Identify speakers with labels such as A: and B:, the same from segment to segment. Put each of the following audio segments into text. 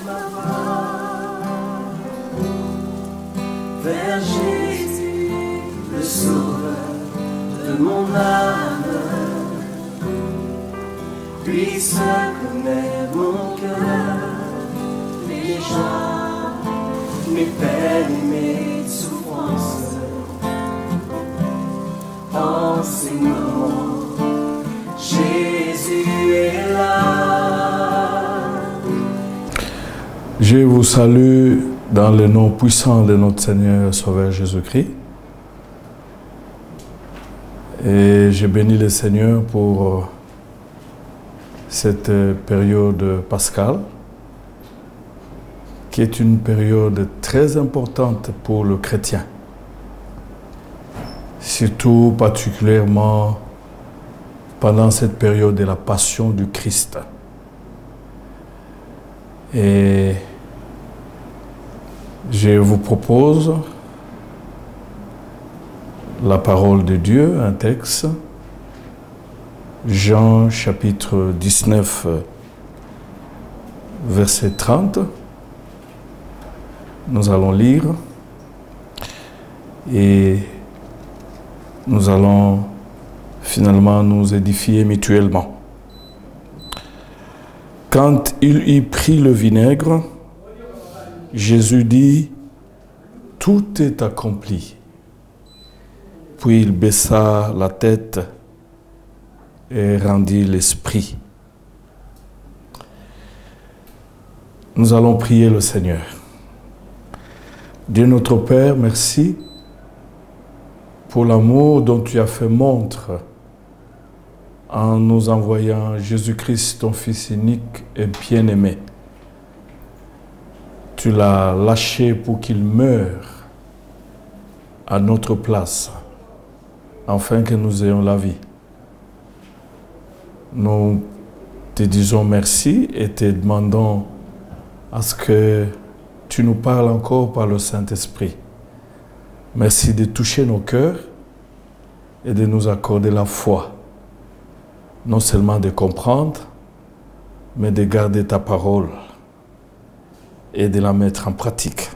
A: ma voix vers Jésus, le sauveur de mon âme. Puisse connaître mon cœur, les joies, mes peines et mes souffrances. En ces moments, Jésus est là.
B: Je vous salue dans le nom puissant de notre Seigneur et Sauveur Jésus-Christ. Et je bénis le Seigneur pour cette période pascale, qui est une période très importante pour le chrétien. Surtout particulièrement pendant cette période de la passion du Christ. Et je vous propose la parole de Dieu, un texte, Jean chapitre 19, verset 30. Nous allons lire et nous allons finalement nous édifier mutuellement. Quand il eut pris le vinaigre, Jésus dit, « Tout est accompli. » Puis il baissa la tête et rendit l'esprit. Nous allons prier le Seigneur. Dieu notre Père, merci pour l'amour dont tu as fait montre en nous envoyant Jésus-Christ, ton Fils unique et bien-aimé. Tu l'as lâché pour qu'il meure à notre place, afin que nous ayons la vie. Nous te disons merci et te demandons à ce que tu nous parles encore par le Saint-Esprit. Merci de toucher nos cœurs et de nous accorder la foi. Non seulement de comprendre, mais de garder ta parole et de la mettre en pratique.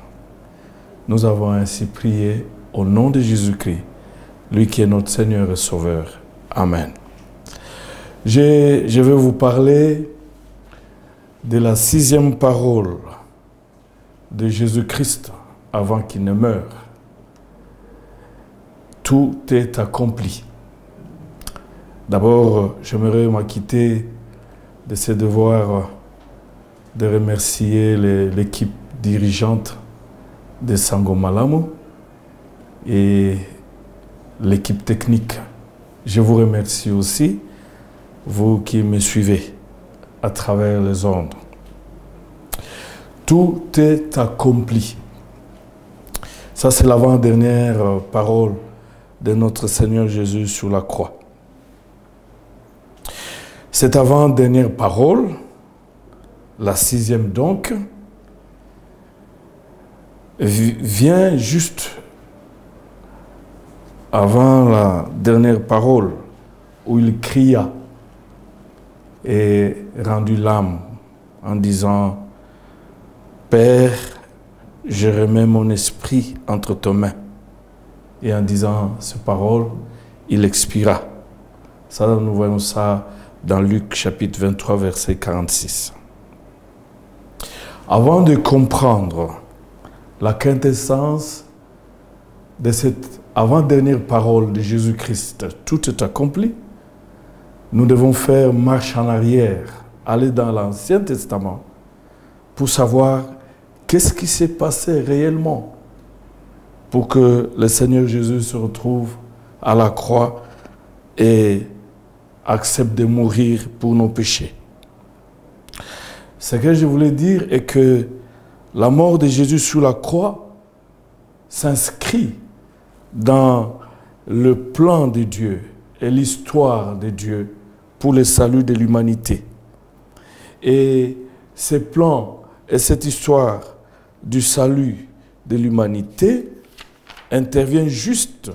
B: Nous avons ainsi prié au nom de Jésus-Christ, lui qui est notre Seigneur et Sauveur. Amen. Je vais vous parler de la 6e parole de Jésus-Christ avant qu'il ne meure. Tout est accompli. D'abord, j'aimerais m'acquitter de ce devoir de remercier l'équipe dirigeante de Sango Malamu et l'équipe technique. Je vous remercie aussi, vous qui me suivez à travers les ondes. Tout est accompli. Ça, c'est l'avant-dernière parole de notre Seigneur Jésus sur la croix. Cette avant-dernière parole, la 6e donc, vient juste avant la dernière parole où il cria et rendu l'âme en disant « Père, je remets mon esprit entre tes mains. » Et en disant ces paroles, il expira. Ça, nous voyons ça dans Luc chapitre 23, verset 46. Avant de comprendre la quintessence de cette avant-dernière parole de Jésus-Christ, tout est accompli, nous devons faire marche en arrière, aller dans l'Ancien Testament pour savoir qu'est-ce qui s'est passé réellement pour que le Seigneur Jésus se retrouve à la croix et accepte de mourir pour nos péchés. Ce que je voulais dire est que la mort de Jésus sur la croix s'inscrit dans le plan de Dieu et l'histoire de Dieu pour le salut de l'humanité. Et ce plan et cette histoire du salut de l'humanité intervient juste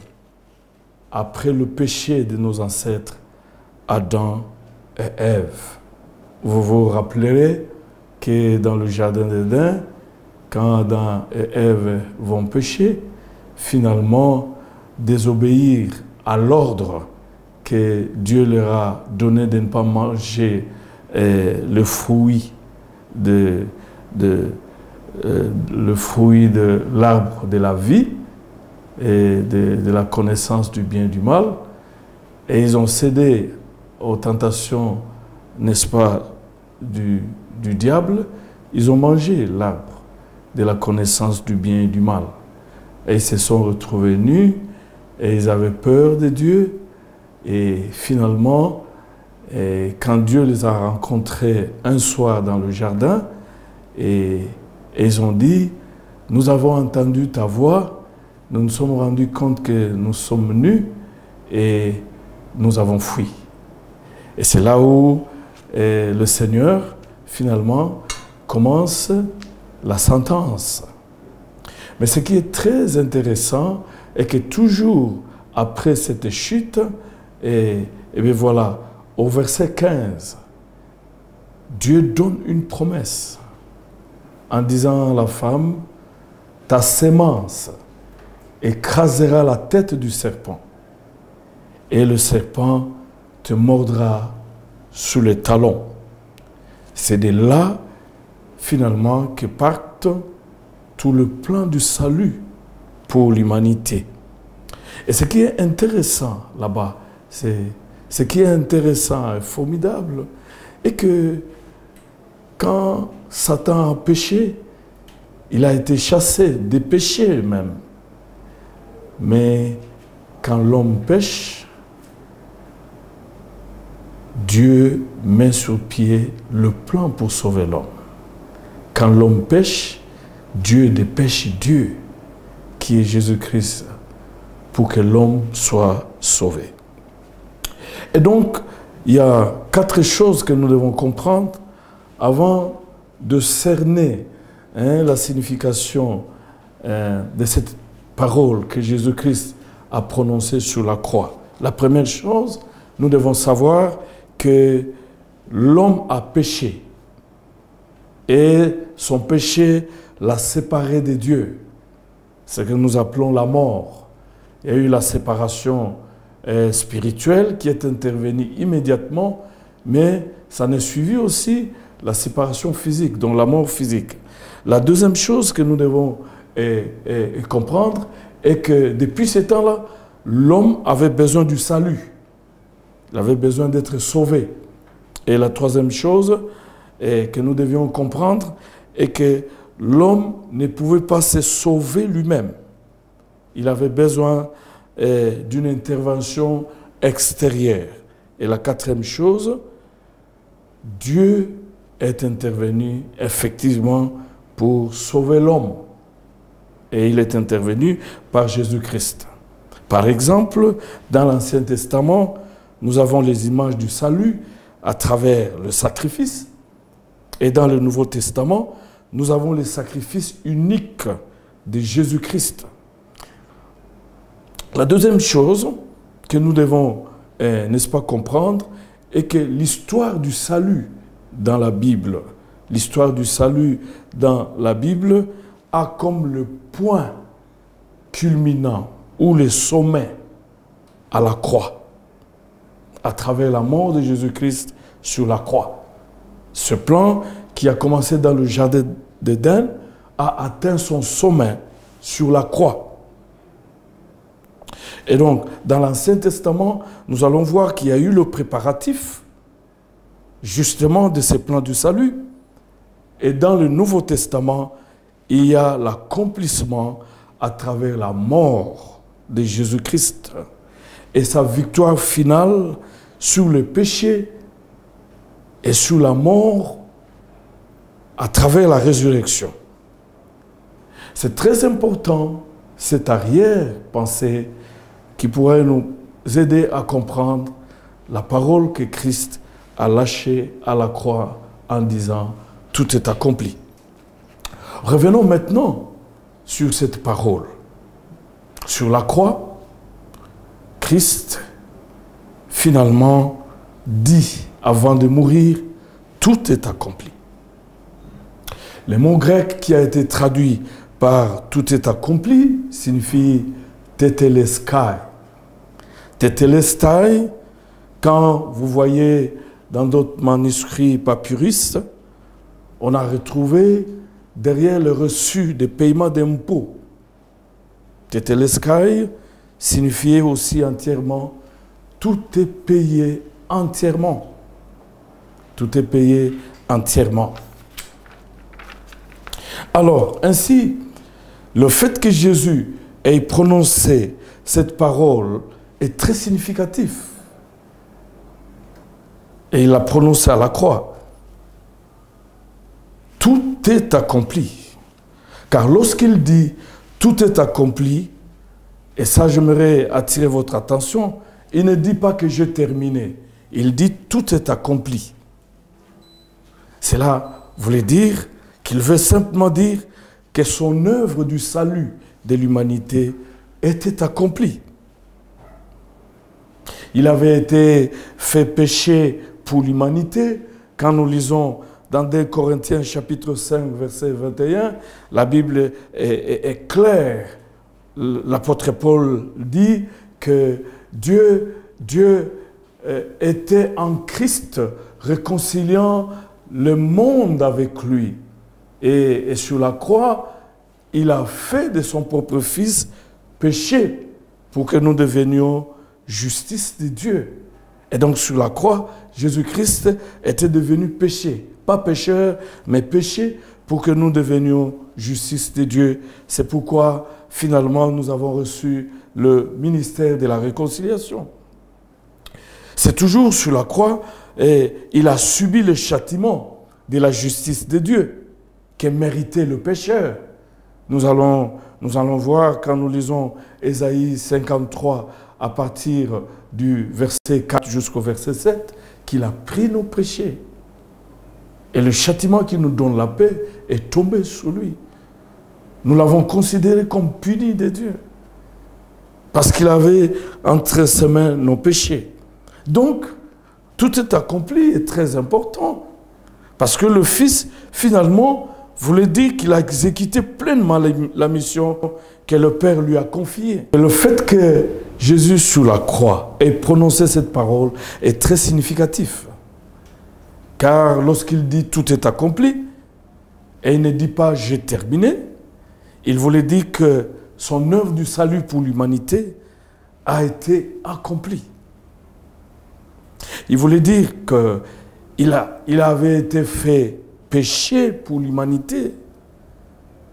B: après le péché de nos ancêtres Adam et Ève. Vous vous rappellerez que dans le jardin d'Éden, quand Adam et Ève vont pécher, finalement, désobéir à l'ordre que Dieu leur a donné de ne pas manger le fruit de l'arbre de la vie et de la connaissance du bien et du mal. Et ils ont cédé aux tentations, n'est-ce pas, du diable. Ils ont mangé l'arbre de la connaissance du bien et du mal. Et ils se sont retrouvés nus et ils avaient peur de Dieu. Et finalement, quand Dieu les a rencontrés un soir dans le jardin, et ils ont dit, nous avons entendu ta voix, nous nous sommes rendus compte que nous sommes nus et nous avons fui. Et c'est là où le Seigneur, finalement, commence la sentence. Mais ce qui est très intéressant est que toujours après cette chute, et bien voilà, au verset 15, Dieu donne une promesse en disant à la femme, ta sémence écrasera la tête du serpent et le serpent te mordra sous les talons. C'est de là, finalement, que parte tout le plan du salut pour l'humanité. Et ce qui est intéressant là-bas, ce qui est intéressant et formidable, est que quand Satan a péché, il a été chassé des péchés même. Mais quand l'homme pêche, Dieu met sur pied le plan pour sauver l'homme. Quand l'homme pêche, Dieu dépêche Dieu, qui est Jésus-Christ, pour que l'homme soit sauvé. Et donc, il y a 4 choses que nous devons comprendre avant de cerner la signification de cette parole que Jésus-Christ a prononcée sur la croix. La première chose, nous devons savoir que l'homme a péché et son péché l'a séparé de Dieu. Ce que nous appelons la mort. Il y a eu la séparation spirituelle qui est intervenue immédiatement, mais ça n'est suivi aussi la séparation physique, donc la mort physique. La deuxième chose que nous devons comprendre est que depuis ce temps-là, l'homme avait besoin du salut. Il avait besoin d'être sauvé. Et la troisième chose que nous devions comprendre est que l'homme ne pouvait pas se sauver lui-même. Il avait besoin d'une intervention extérieure. Et la quatrième chose, Dieu est intervenu effectivement pour sauver l'homme. Et il est intervenu par Jésus-Christ. Par exemple, dans l'Ancien Testament, nous avons les images du salut à travers le sacrifice. Et dans le Nouveau Testament, nous avons les sacrifices uniques de Jésus-Christ. La deuxième chose que nous devons, n'est-ce pas, comprendre, est que l'histoire du salut dans la Bible, l'histoire du salut dans la Bible a comme le point culminant ou le sommet à la croix, à travers la mort de Jésus-Christ sur la croix. Ce plan qui a commencé dans le jardin d'Éden a atteint son sommet sur la croix. Et donc, dans l'Ancien Testament, nous allons voir qu'il y a eu le préparatif, justement, de ces plans du salut. Et dans le Nouveau Testament, il y a l'accomplissement à travers la mort de Jésus-Christ et sa victoire finale sur le péché et sur la mort à travers la résurrection. C'est très important, cette arrière-pensée qui pourrait nous aider à comprendre la parole que Christ a lâchée à la croix en disant « Tout est accompli ». Revenons maintenant sur cette parole. Sur la croix, Christ, finalement, dit avant de mourir « Tout est accompli ». Le mot grec qui a été traduit par tout est accompli signifie tetelestai. Tetelestai, quand vous voyez dans d'autres manuscrits papyrus, on a retrouvé derrière le reçu des paiements d'impôts. Tetelestai signifiait aussi entièrement, tout est payé entièrement. Tout est payé entièrement. Alors, ainsi, le fait que Jésus ait prononcé cette parole est très significatif. Et il l'a prononcé à la croix. Tout est accompli. Car lorsqu'il dit « tout est accompli », et ça j'aimerais attirer votre attention, il ne dit pas que j'ai terminé. Il dit « tout est accompli ». Cela voulait dire qu'il veut simplement dire que son œuvre du salut de l'humanité était accomplie. Il avait été fait péché pour l'humanité. Quand nous lisons dans 2 Corinthiens chapitre 5, verset 21, la Bible est claire. L'apôtre Paul dit que Dieu était en Christ réconciliant le monde avec lui. Et sur la croix, il a fait de son propre Fils péché pour que nous devenions justice de Dieu. Et donc sur la croix, Jésus-Christ était devenu péché. Pas pécheur, mais péché pour que nous devenions justice de Dieu. C'est pourquoi finalement nous avons reçu le ministère de la réconciliation. C'est toujours sur la croix et il a subi le châtiment de la justice de Dieu que méritait le pécheur. Nous allons voir quand nous lisons Ésaïe 53 à partir du verset 4 jusqu'au verset 7 qu'il a pris nos péchés. Et le châtiment qui nous donne la paix est tombé sur lui. Nous l'avons considéré comme puni de Dieu. Parce qu'il avait entre ses mains nos péchés. Donc, tout est accompli est très important. Parce que le Fils, finalement, voulait dire qu'il a exécuté pleinement la mission que le Père lui a confiée. Et le fait que Jésus, sur la croix, ait prononcé cette parole est très significatif. Car lorsqu'il dit « tout est accompli », et il ne dit pas « j'ai terminé », il voulait dire que son œuvre du salut pour l'humanité a été accomplie. Il voulait dire qu'il avait été fait péché pour l'humanité.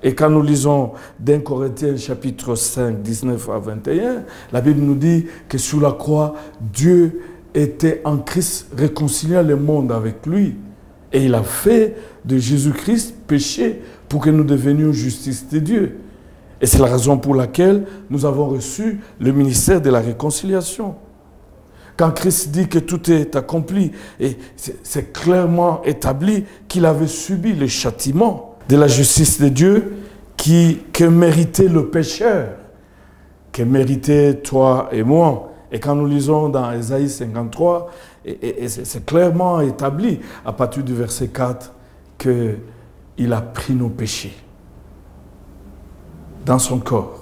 B: Et quand nous lisons 2 Corinthiens chapitre 5, 19 à 21, la Bible nous dit que sur la croix, Dieu était en Christ réconciliant le monde avec lui. Et il a fait de Jésus-Christ péché pour que nous devenions justice de Dieu. Et c'est la raison pour laquelle nous avons reçu le ministère de la réconciliation. Quand Christ dit que tout est accompli, et c'est clairement établi qu'il avait subi le châtiment de la justice de Dieu que méritait le pécheur, que méritait toi et moi. Et quand nous lisons dans Ésaïe 53, c'est clairement établi à partir du verset 4 qu'il a pris nos péchés dans son corps.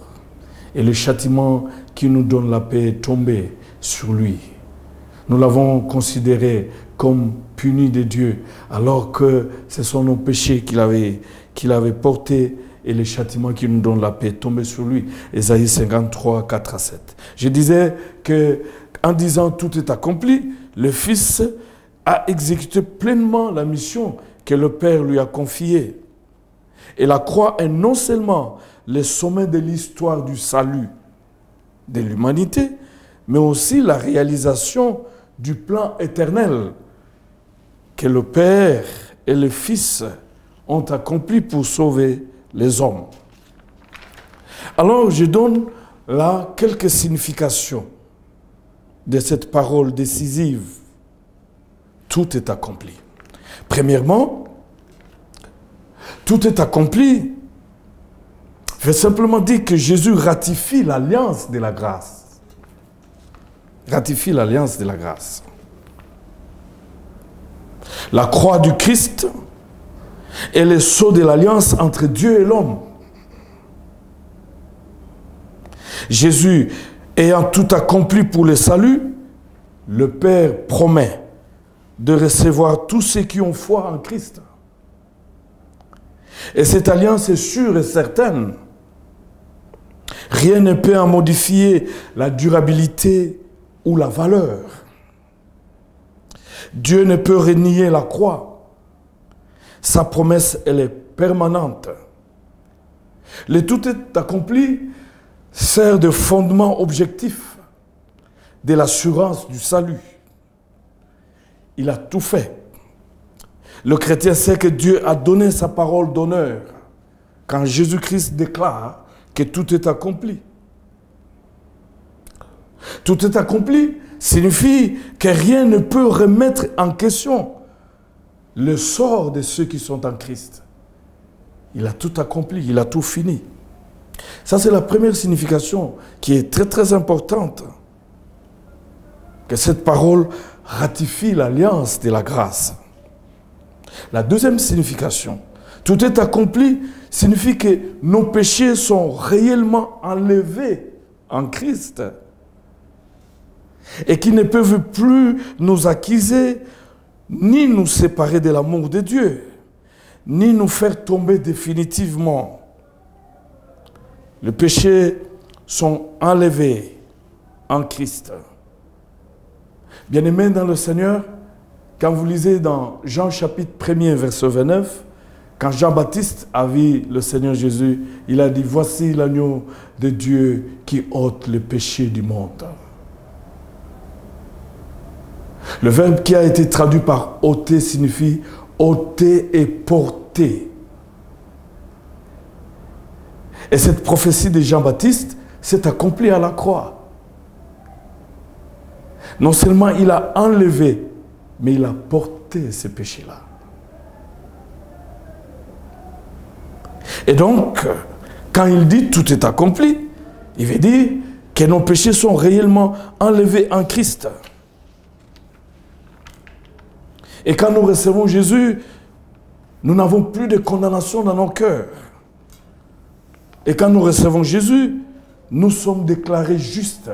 B: Et le châtiment qui nous donne la paix est tombé sur lui. Nous l'avons considéré comme puni de Dieu, alors que ce sont nos péchés qu'il avait portés et le châtiment qui nous donne la paix est tombé sur lui. Ésaïe 53, 4 à 7. Je disais qu'en disant tout est accompli, le Fils a exécuté pleinement la mission que le Père lui a confiée. Et la croix est non seulement le sommet de l'histoire du salut de l'humanité, mais aussi la réalisation du plan éternel que le Père et le Fils ont accompli pour sauver les hommes. Alors, je donne là quelques significations de cette parole décisive. Tout est accompli. Premièrement, tout est accompli veut simplement dire que Jésus ratifie l'alliance de la grâce. Ratifie l'alliance de la grâce. La croix du Christ est le sceau de l'alliance entre Dieu et l'homme. Jésus ayant tout accompli pour le salut, le Père promet de recevoir tous ceux qui ont foi en Christ. Et cette alliance est sûre et certaine. Rien ne peut en modifier la durabilité ou la valeur. Dieu ne peut renier la croix. Sa promesse, elle est permanente. Le tout est accompli sert de fondement objectif de l'assurance du salut. Il a tout fait. Le chrétien sait que Dieu a donné sa parole d'honneur quand Jésus-Christ déclare que tout est accompli. Tout est accompli signifie que rien ne peut remettre en question le sort de ceux qui sont en Christ. Il a tout accompli, il a tout fini. Ça, c'est la première signification qui est très très importante. Que cette parole ratifie l'alliance de la grâce. La deuxième signification, tout est accompli, signifie que nos péchés sont réellement enlevés en Christ et qu'ils ne peuvent plus nous accuser, ni nous séparer de l'amour de Dieu, ni nous faire tomber définitivement. Les péchés sont enlevés en Christ. Bien-aimés dans le Seigneur, quand vous lisez dans Jean chapitre 1er, verset 29, quand Jean-Baptiste a vu le Seigneur Jésus, il a dit, voici l'agneau de Dieu qui ôte le péché du monde. Le verbe qui a été traduit par ôter signifie ôter et porter. Et cette prophétie de Jean-Baptiste s'est accomplie à la croix. Non seulement il a enlevé, mais il a porté ces péchés-là. Et donc, quand il dit tout est accompli, il veut dire que nos péchés sont réellement enlevés en Christ. Et quand nous recevons Jésus, nous n'avons plus de condamnation dans nos cœurs. Et quand nous recevons Jésus, nous sommes déclarés justes.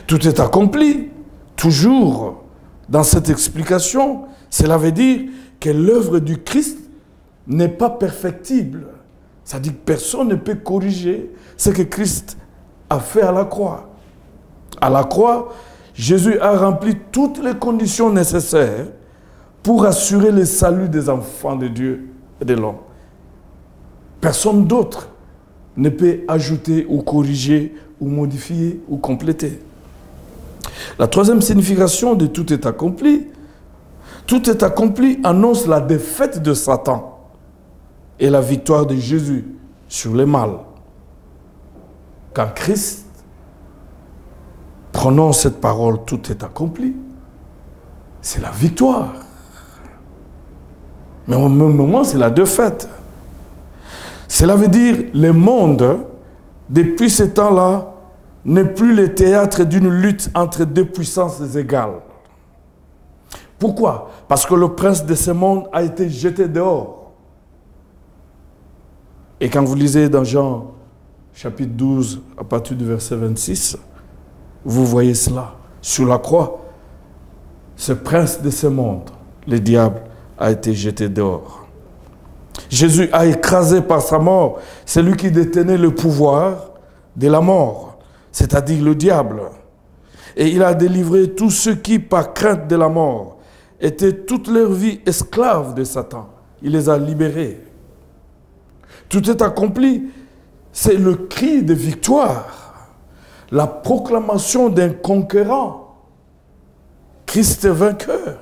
B: Tout est accompli. Toujours dans cette explication, cela veut dire que l'œuvre du Christ n'est pas perfectible. C'est-à-dire que personne ne peut corriger ce que Christ a fait à la croix. À la croix, Jésus a rempli toutes les conditions nécessaires pour assurer le salut des enfants de Dieu et de l'homme. Personne d'autre ne peut ajouter ou corriger ou modifier ou compléter. La troisième signification de tout est accompli annonce la défaite de Satan et la victoire de Jésus sur le mal. Quand Christ prononce cette parole, tout est accompli, c'est la victoire. Mais au même moment, c'est la défaite. Cela veut dire que le monde, depuis ce temps-là, n'est plus le théâtre d'une lutte entre deux puissances égales. Pourquoi? Parce que le prince de ce monde a été jeté dehors. Et quand vous lisez dans Jean chapitre 12, à partir du verset 26, vous voyez cela. Sur la croix, ce prince de ce monde, le diable, a été jeté dehors. Jésus a écrasé par sa mort celui qui détenait le pouvoir de la mort, c'est-à-dire le diable. Et il a délivré tous ceux qui, par crainte de la mort, étaient toute leur vie esclaves de Satan. Il les a libérés. Tout est accompli. C'est le cri de victoire, la proclamation d'un conquérant. Christ est vainqueur.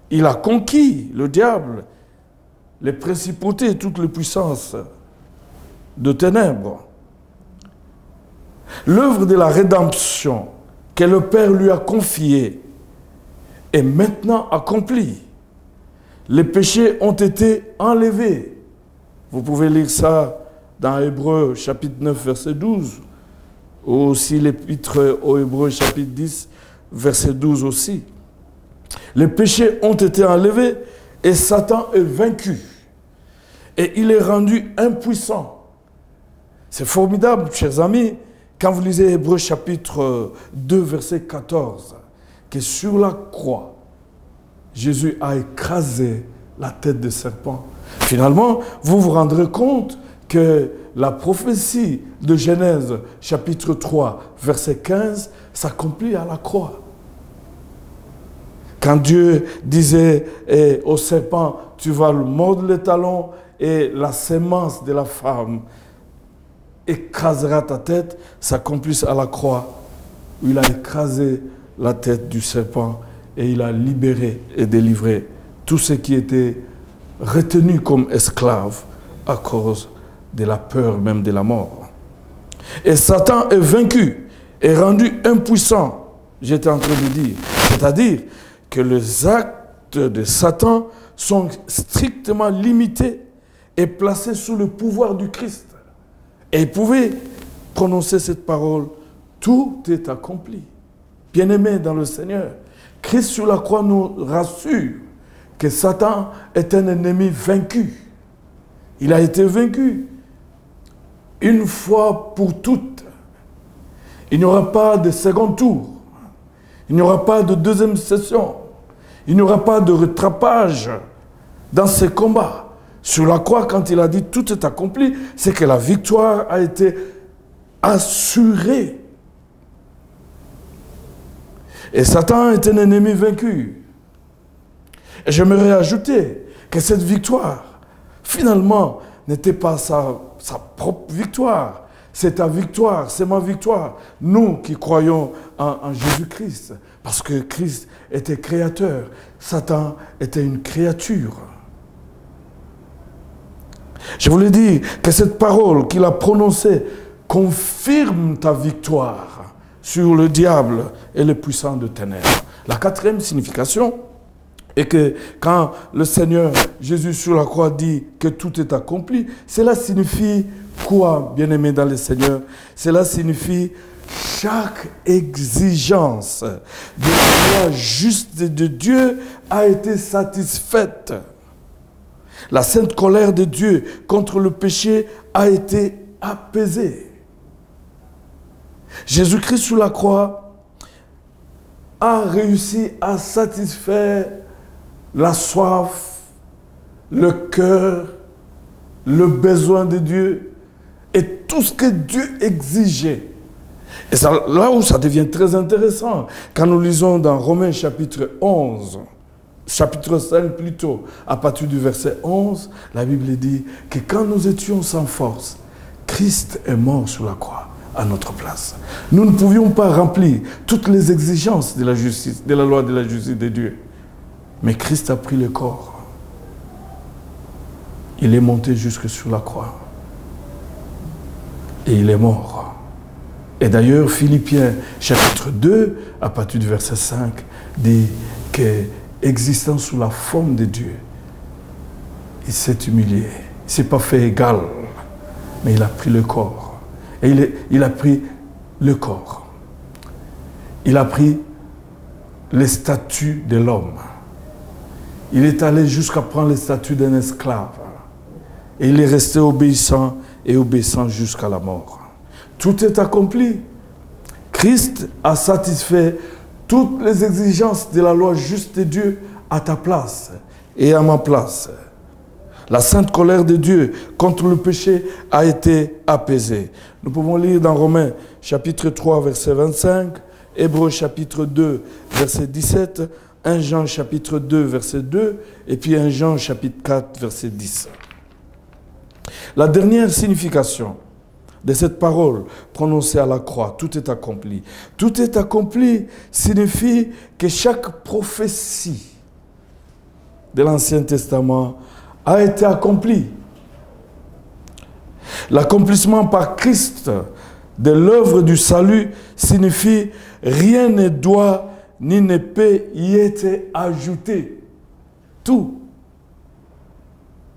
B: Il a conquis le diable, les principautés et toutes les puissances de ténèbres. L'œuvre de la rédemption que le Père lui a confiée est maintenant accomplie. Les péchés ont été enlevés. Vous pouvez lire ça dans Hébreux chapitre 9 verset 12, ou aussi l'épître aux Hébreux chapitre 10 verset 12 aussi. Les péchés ont été enlevés et Satan est vaincu. Et il est rendu impuissant. C'est formidable, chers amis, quand vous lisez Hébreux chapitre 2, verset 14, que sur la croix, Jésus a écrasé la tête du serpent. Finalement, vous vous rendrez compte que la prophétie de Genèse chapitre 3, verset 15, s'accomplit à la croix. Quand Dieu disait au serpent, tu vas le mordre les talons et la sémence de la femme écrasera ta tête, s'accomplisse à la croix, où il a écrasé la tête du serpent et il a libéré et délivré tous ceux qui étaient retenus comme esclaves à cause de la peur même de la mort. Et Satan est vaincu, est rendu impuissant, j'étais en train de dire. C'est-à-dire que les actes de Satan sont strictement limités et placés sous le pouvoir du Christ. Et il pouvait prononcer cette parole, tout est accompli. Bien-aimés dans le Seigneur, Christ sur la croix nous rassure que Satan est un ennemi vaincu. Il a été vaincu une fois pour toutes. Il n'y aura pas de second tour. Il n'y aura pas de deuxième session. Il n'y aura pas de rattrapage dans ces combats. Sur la croix, quand il a dit tout est accompli, c'est que la victoire a été assurée. Et Satan est un ennemi vaincu. Et j'aimerais ajouter que cette victoire, finalement, n'était pas sa propre victoire. C'est ta victoire, c'est ma victoire. Nous qui croyons en Jésus-Christ, parce que Christ était créateur, Satan était une créature. Je voulais dire que cette parole qu'il a prononcée confirme ta victoire sur le diable et les puissants de ténèbres. La quatrième signification est que quand le Seigneur Jésus sur la croix dit que tout est accompli, cela signifie quoi, bien-aimés dans le Seigneur? Cela signifie chaque exigence de la loi juste de Dieu a été satisfaite. La sainte colère de Dieu contre le péché a été apaisée. Jésus-Christ sur la croix a réussi à satisfaire la soif, le cœur, le besoin de Dieu et tout ce que Dieu exigeait. Et ça, là où ça devient très intéressant, quand nous lisons dans Romains chapitre 11, chapitre 5 plutôt, à partir du verset 11, la Bible dit que quand nous étions sans force, Christ est mort sur la croix à notre place. Nous ne pouvions pas remplir toutes les exigences de la justice, de la loi de la justice de Dieu. Mais Christ a pris le corps. Il est monté jusque sur la croix. Et il est mort. Et d'ailleurs, Philippiens chapitre 2, à partir du verset 5, dit que existant sous la forme de Dieu, il s'est humilié. Il ne s'est pas fait égal, mais il a pris le corps. Et il a pris le corps. Il a pris les statuts de l'homme. Il est allé jusqu'à prendre les statuts d'un esclave. Et il est resté obéissant et obéissant jusqu'à la mort. Tout est accompli. Christ a satisfait toutes les exigences de la loi juste de Dieu à ta place et à ma place. La sainte colère de Dieu contre le péché a été apaisée. Nous pouvons lire dans Romains chapitre 3, verset 25, Hébreux chapitre 2, verset 17, 1 Jean chapitre 2, verset 2, et puis 1 Jean chapitre 4, verset 10. La dernière signification de cette parole prononcée à la croix, tout est accompli. Tout est accompli signifie que chaque prophétie de l'Ancien Testament a été accomplie. L'accomplissement par Christ de l'œuvre du salut signifie rien ne doit ni ne peut y être ajouté. Tout.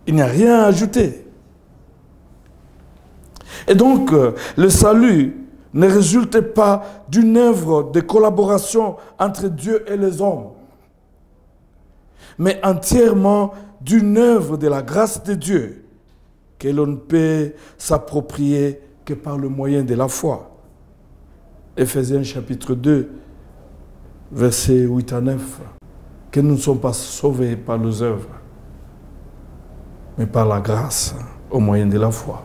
B: Il n'y a rien à ajouter. Et donc, le salut ne résulte pas d'une œuvre de collaboration entre Dieu et les hommes. mais entièrement d'une œuvre de la grâce de Dieu, que l'on ne peut s'approprier que par le moyen de la foi. Éphésiens chapitre 2, versets 8 à 9, que nous ne sommes pas sauvés par nos œuvres, mais par la grâce, au moyen de la foi.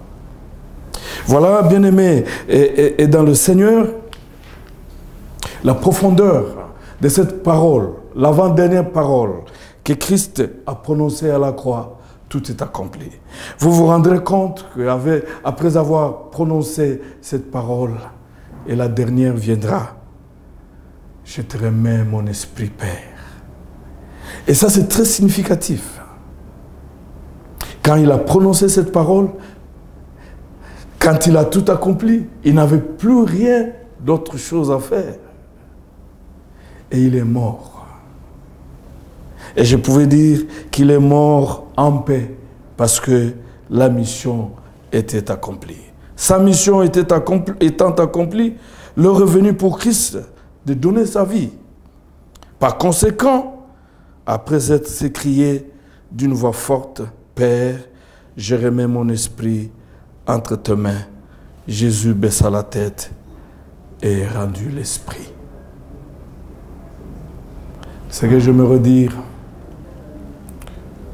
B: Voilà, bien-aimés, et dans le Seigneur, la profondeur de cette parole, l'avant-dernière parole que Christ a prononcée à la croix, tout est accompli. Vous vous rendrez compte qu'après avoir prononcé cette parole, et la dernière viendra, je te remets mon esprit, Père. Et ça, c'est très significatif. Quand il a prononcé cette parole, quand il a tout accompli, il n'avait plus rien d'autre chose à faire. Et il est mort. Et je pouvais dire qu'il est mort en paix parce que la mission était accomplie. Sa mission étant accomplie, le revenu pour Christ de donner sa vie. Par conséquent, après être s'écrié d'une voix forte, « Père, je remets mon esprit entre tes mains », Jésus baissa la tête et rendu l'esprit. Ce que je me redire,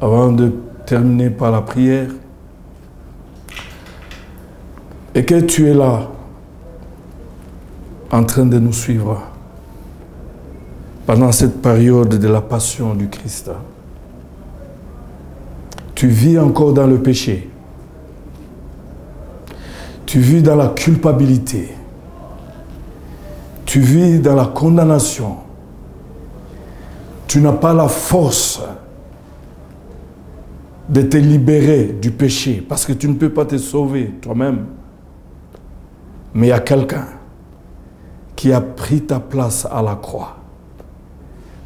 B: avant de terminer par la prière, et que tu es là, en train de nous suivre, pendant cette période de la passion du Christ. Tu vis encore dans le péché. Tu vis dans la culpabilité. Tu vis dans la condamnation. Tu n'as pas la force de te libérer du péché parce que tu ne peux pas te sauver toi-même. Mais il y a quelqu'un qui a pris ta place à la croix.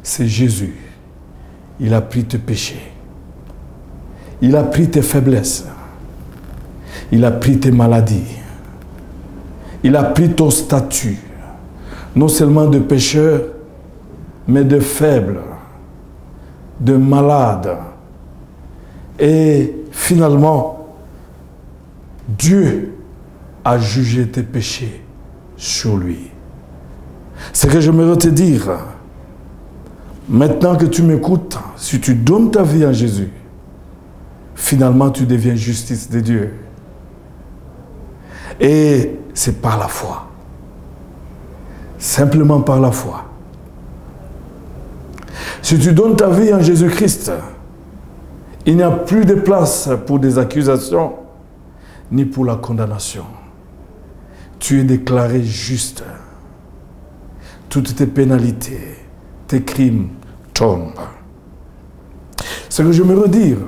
B: C'est Jésus. Il a pris tes péchés. Il a pris tes faiblesses. Il a pris tes maladies. Il a pris ton statut. Non seulement de pécheur, mais de faible, de malade. Et finalement, Dieu a jugé tes péchés sur lui. C'est que je me te dire, maintenant que tu m'écoutes, si tu donnes ta vie à Jésus, finalement tu deviens justice de Dieu. Et c'est par la foi. Simplement par la foi. Si tu donnes ta vie en Jésus-Christ, il n'y a plus de place pour des accusations, ni pour la condamnation. Tu es déclaré juste. Toutes tes pénalités, tes crimes tombent. Ce que je me redire,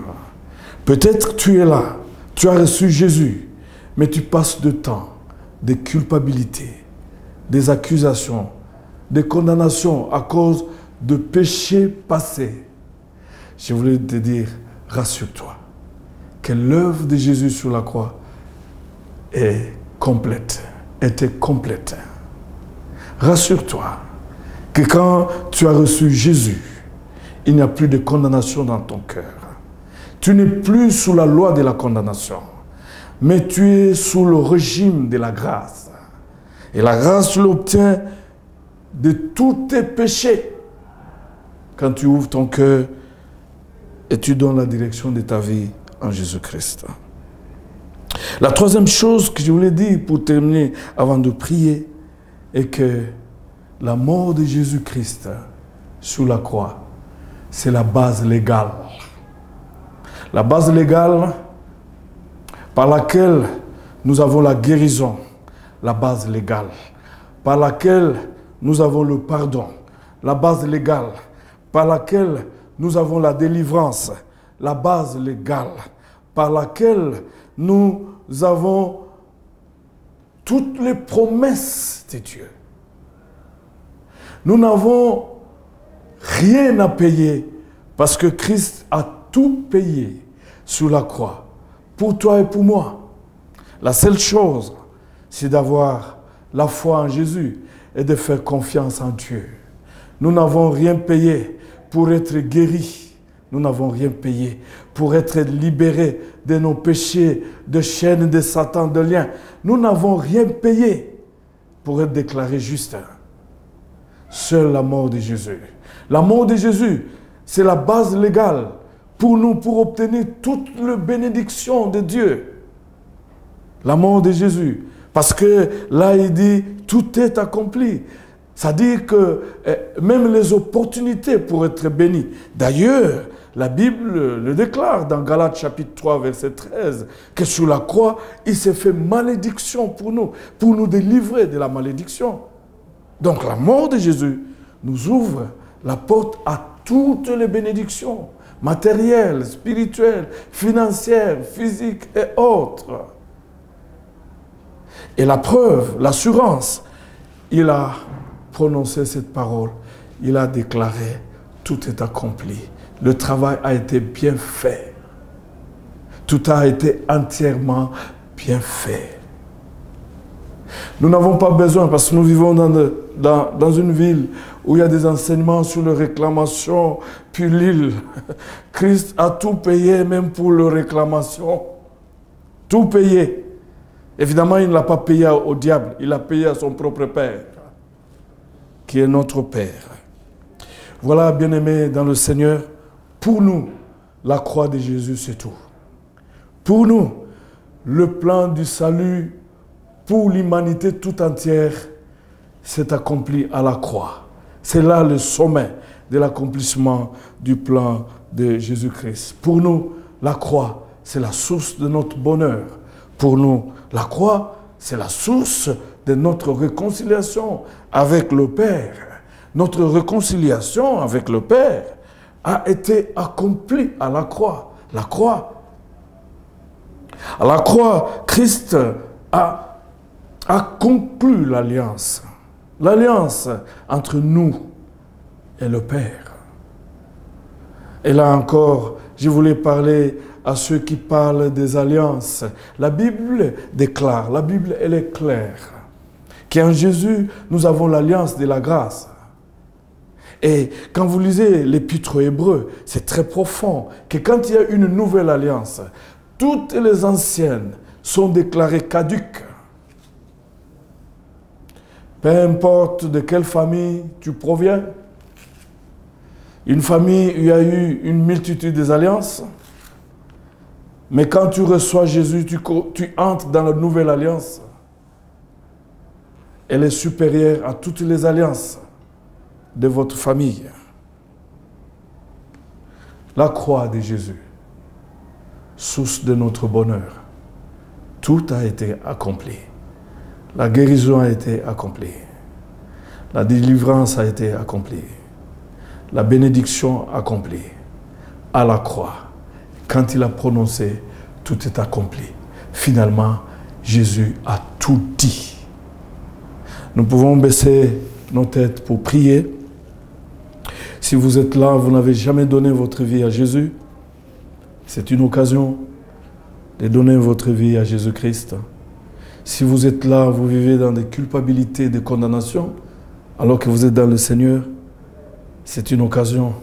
B: peut-être tu es là, tu as reçu Jésus, mais tu passes de temps, des culpabilités, des accusations, des condamnations à cause de péchés passés. Je voulais te dire, rassure-toi, que l'œuvre de Jésus sur la croix est complète, était complète. Rassure-toi que quand tu as reçu Jésus, il n'y a plus de condamnation dans ton cœur. Tu n'es plus sous la loi de la condamnation, mais tu es sous le régime de la grâce. Et la grâce, tu l'obtiens de tous tes péchés quand tu ouvres ton cœur et tu donnes la direction de ta vie en Jésus-Christ. La troisième chose que je voulais dire pour terminer avant de prier est que la mort de Jésus-Christ sur la croix, c'est la base légale. La base légale par laquelle nous avons la guérison, la base légale, par laquelle nous avons le pardon, la base légale, par laquelle nous avons la délivrance, la base légale, par laquelle nous avons toutes les promesses de Dieu. Nous n'avons rien à payer parce que Christ a tout payé sur la croix, pour toi et pour moi. La seule chose, c'est d'avoir la foi en Jésus et de faire confiance en Dieu. Nous n'avons rien payé pour être guéris. nous n'avons rien payé. Pour être libérés de nos péchés, de chaînes de Satan, de liens, nous n'avons rien payé pour être déclarés justes. Seule la mort de Jésus. La mort de Jésus, c'est la base légale pour nous, pour obtenir toute la bénédiction de Dieu. La mort de Jésus. Parce que là, il dit, tout est accompli. C'est-à-dire que même les opportunités pour être bénis. D'ailleurs, la Bible le déclare dans Galates chapitre 3, verset 13, que sur la croix, il s'est fait malédiction pour nous délivrer de la malédiction. Donc la mort de Jésus nous ouvre la porte à toutes les bénédictions, matérielles, spirituelles, financières, physiques et autres. Et la preuve, l'assurance, il a prononcé cette parole, il a déclaré, tout est accompli. Le travail a été bien fait. Tout a été entièrement bien fait. Nous n'avons pas besoin, parce que nous vivons dans une ville où il y a des enseignements sur les réclamations puériles. Christ a tout payé, même pour les réclamations. Tout payé. Évidemment, il ne l'a pas payé au diable, il l'a payé à son propre Père, qui est notre Père. Voilà, bien-aimés dans le Seigneur, pour nous, la croix de Jésus, c'est tout. Pour nous, le plan du salut pour l'humanité tout entière s'est accompli à la croix. C'est là le sommet de l'accomplissement du plan de Jésus-Christ. Pour nous, la croix, c'est la source de notre bonheur. Pour nous, la croix, c'est la source de notre réconciliation avec le Père. Notre réconciliation avec le Père a été accomplie à la croix. La croix. À la croix, Christ a conclu l'alliance. L'alliance entre nous et le Père. Et là encore, je voulais parler à ceux qui parlent des alliances. La Bible déclare, la Bible elle est claire, qu'en Jésus, nous avons l'alliance de la grâce. Et quand vous lisez l'épître aux Hébreux, c'est très profond, que quand il y a une nouvelle alliance, toutes les anciennes sont déclarées caduques. Peu importe de quelle famille tu proviens, une famille où il y a eu une multitude des alliances, mais quand tu reçois Jésus, tu entres dans la nouvelle alliance. Elle est supérieure à toutes les alliances de votre famille. La croix de Jésus, source de notre bonheur. Tout a été accompli. La guérison a été accomplie. La délivrance a été accomplie. La bénédiction accomplie. À la croix. Quand il a prononcé, tout est accompli. Finalement, Jésus a tout dit. Nous pouvons baisser nos têtes pour prier. Si vous êtes là, vous n'avez jamais donné votre vie à Jésus, c'est une occasion de donner votre vie à Jésus-Christ. Si vous êtes là, vous vivez dans des culpabilités, des condamnations, alors que vous êtes dans le Seigneur, c'est une occasion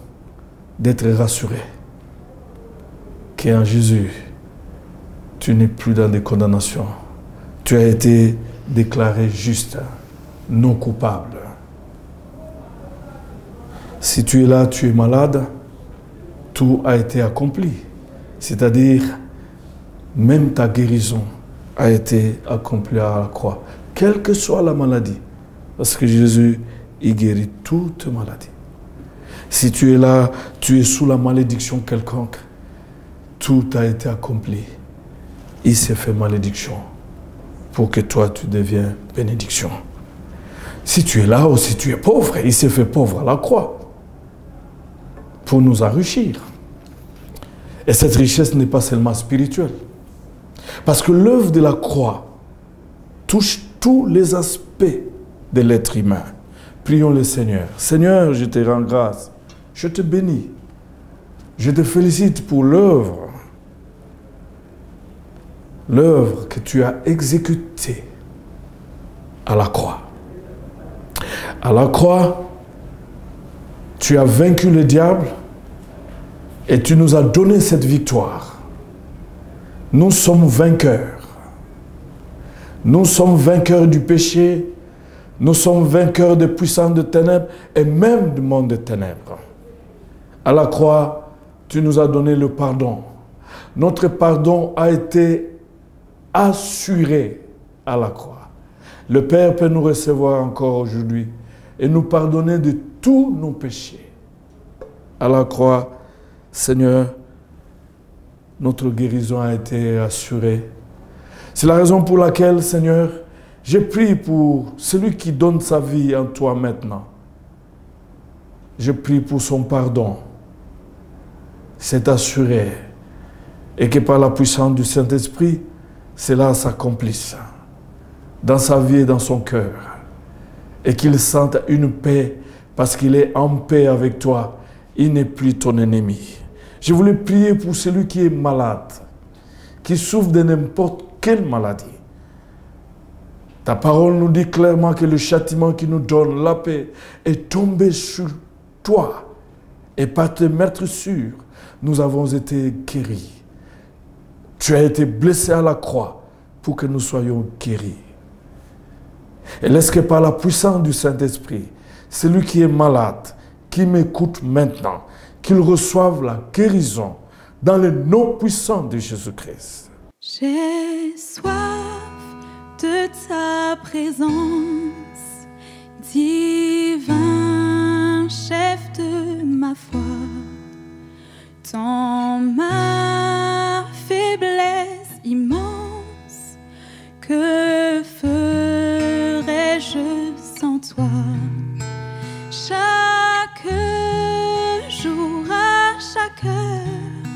B: d'être rassuré qu'en Jésus, tu n'es plus dans des condamnations. Tu as été déclaré juste, non coupable. Si tu es là, tu es malade, tout a été accompli. C'est-à-dire, même ta guérison a été accomplie à la croix. Quelle que soit la maladie. Parce que Jésus, il guérit toute maladie. Si tu es là, tu es sous la malédiction quelconque. Tout a été accompli. Il s'est fait malédiction pour que toi, tu deviennes bénédiction. Si tu es là ou si tu es pauvre, il s'est fait pauvre à la croix pour nous enrichir. Et cette richesse n'est pas seulement spirituelle. Parce que l'œuvre de la croix touche tous les aspects de l'être humain. Prions le Seigneur. Seigneur, je te rends grâce. Je te bénis. Je te félicite pour l'œuvre que tu as exécutée à la croix. À la croix, tu as vaincu le diable Et tu nous as donné cette victoire. Nous sommes vainqueurs. Nous sommes vainqueurs du péché. Nous sommes vainqueurs des puissants de ténèbres et même du monde des ténèbres. À la croix, tu nous as donné le pardon. Notre pardon a été assuré à la croix. Le Père peut nous recevoir encore aujourd'hui et nous pardonner de tous nos péchés. À la croix, Seigneur, notre guérison a été assurée. C'est la raison pour laquelle, Seigneur, je prie pour celui qui donne sa vie en toi maintenant. Je prie pour son pardon. C'est assuré. Et que par la puissance du Saint-Esprit, cela s'accomplisse dans sa vie et dans son cœur. Et qu'il sente une paix parce qu'il est en paix avec toi. Il n'est plus ton ennemi. Je voulais prier pour celui qui est malade, qui souffre de n'importe quelle maladie. Ta parole nous dit clairement que le châtiment qui nous donne la paix est tombé sur toi. Et par tes meurtrissures, nous avons été guéris. Tu as été blessé à la croix pour que nous soyons guéris. Et laisse que par la puissance du Saint-Esprit, celui qui est malade, qui m'écoute maintenant, qu'il reçoive la guérison dans le nom puissant de Jésus-Christ.
C: J'ai soif de ta présence, divin chef de ma foi. Dans ma faiblesse immense, que ferais-je sans toi? Chaque jour, à chaque heure,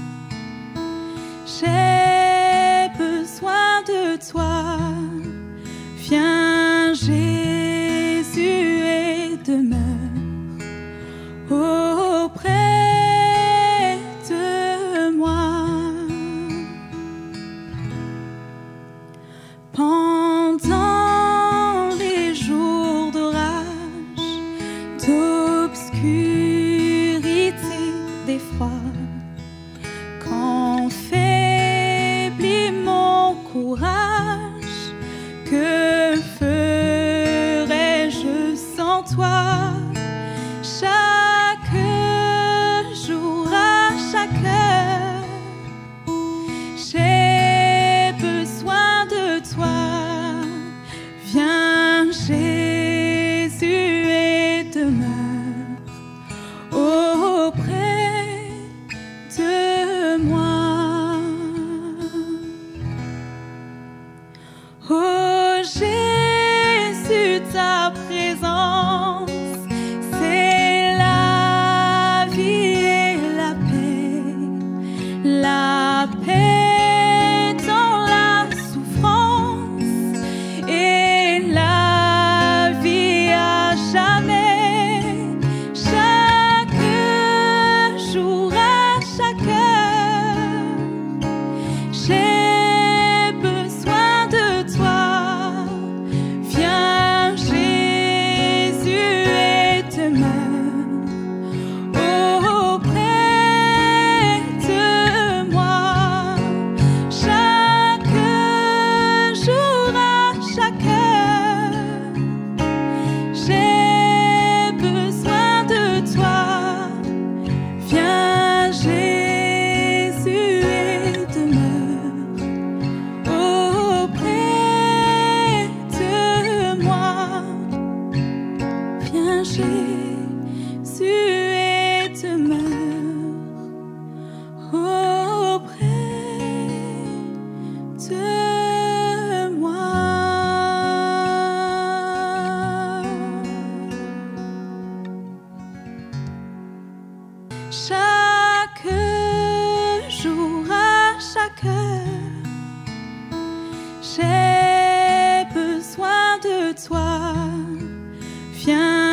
C: j'ai besoin de toi. Viens Jésus et demeure auprès de moi. Pendant les jours d'orage, d'obscurité, d'effroi, quand faiblit mon courage, que ferais-je sans toi? Chaque jour, à chaque heure, j'ai besoin de toi. Viens Jésus et demeure auprès de moi. Oh Jésus, ta présence, c'est la vie et la paix. La paix dans la souffrance et la vie à jamais. Chaque jour, à chaque heure, j'ai besoin de toi. Viens Jésus et demeure auprès de moi. Chaque jour, à chaque heure, j'ai besoin de toi. Viens Jésus et demeure auprès de moi. Viens Jésus et demeure auprès de moi. Chaque jour, à chaque heure, j'ai besoin de toi. Viens